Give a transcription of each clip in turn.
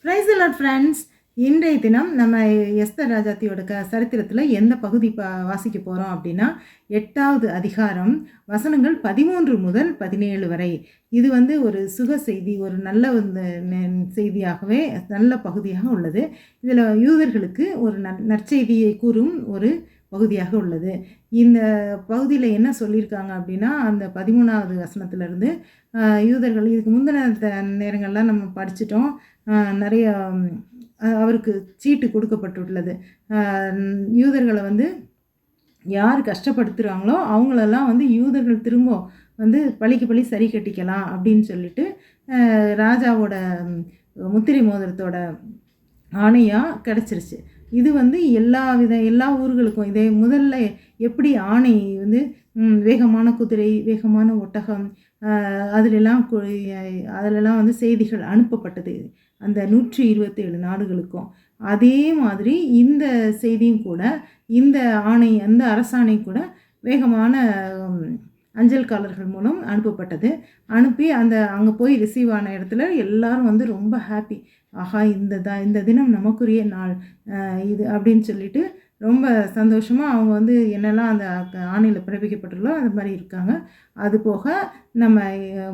Praise the Lord friends. இன்றைய தினம் நம்ம எஸ்தர் ராஜாத்தியோட சரித்திரத்தில் எந்த பகுதி வாசிக்க போகிறோம் அப்படின்னா 8வது அதிகாரம் வசனங்கள் 13 முதல் 17 வரை. இது ஒரு சுக செய்தி, ஒரு நல்ல செய்தியாகவே நல்ல பகுதியாக உள்ளது. இதில் யூதர்களுக்கு ஒரு நற்செய்தியை கூறும் ஒரு பகுதியாக உள்ளது. இந்த பகுதியில் என்ன சொல்லியிருக்காங்க அப்படின்னா, அந்த 13வது வசனத்திலிருந்து யூதர்கள் இதுக்கு முந்தின நேரங்கள்லாம் நம்ம படிச்சிட்டோம். நிறைய அவருக்கு சீட்டு கொடுக்கப்பட்டுள்ளது. யூதர்களை யார் கஷ்டப்படுத்துகிறாங்களோ அவங்களெல்லாம் யூதர்கள் திரும்ப பழிக்கு பழி சரி கட்டிக்கலாம் அப்படின்னு சொல்லிட்டு ராஜாவோட முத்திரை மோதிரத்தோட ஆணையாக கிடச்சிருச்சு. இது எல்லா ஊர்களுக்கும் இதே முதல்ல எப்படி ஆணை வேகமான குதிரை, வேகமான ஒட்டகம், அதிலெல்லாம் செய்திகள் அனுப்பப்பட்டது அந்த 127 நாடுகளுக்கும். அதே மாதிரி இந்த செய்தியும் கூட, இந்த ஆணை, அந்த அரசாணை கூட வேகமான அஞ்சல்காரர்கள் மூலம் அனுப்பப்பட்டது. அனுப்பி அங்கே போய் ரிசீவ் ஆன இடத்துல எல்லாரும் ரொம்ப ஹாப்பி. ஆஹா, இந்த தினம் நமக்குரிய நாள் இது அப்படின்னு சொல்லிட்டு ரொம்ப சந்தோஷமாக அவங்க என்னெல்லாம் அந்த ஆணையில் பிறப்பிக்கப்பட்டுள்ளோ அது மாதிரி இருக்காங்க. அது போக நம்ம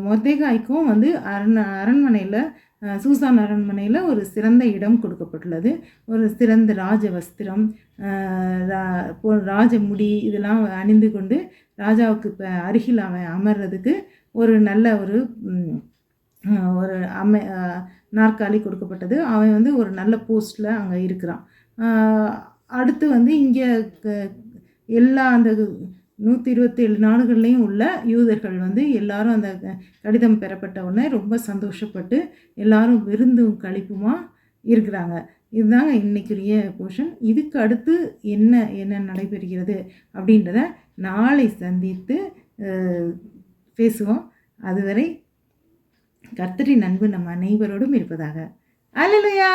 மொர்தெகாய்க்கும் அரண்மனையில், சூசான் அரண்மனையில் ஒரு சிறந்த இடம் கொடுக்கப்பட்டுள்ளது. ஒரு சிறந்த ராஜ வஸ்திரம், ராஜ முடி இதெல்லாம் அணிந்து கொண்டு ராஜாவுக்கு அருகில் அவன் அமர்றதுக்கு ஒரு நல்ல ஒரு நாற்காலி கொடுக்கப்பட்டது. அவன் ஒரு நல்ல போஸ்டில் அங்கே இருக்கிறான். அடுத்து இங்கே எல்லா அந்த 127 நாடுகள்லேயும் உள்ள யூதர்கள் எல்லாரும் அந்த கடிதம் பெறப்பட்ட உடனே ரொம்ப சந்தோஷப்பட்டு எல்லாரும் விருந்தும் கழிப்புமா இருக்கிறாங்க. இதுதாங்க இன்னைக்குரிய போர்ஷன். இதுக்கு அடுத்து என்ன நடைபெறுகிறது அப்படின்றத நாளை சந்தித்து பேசுவோம். அதுவரை கர்த்தரின் அன்பு நம்ம அனைவரோடும் இருப்பதாக. அல்லேலூயா.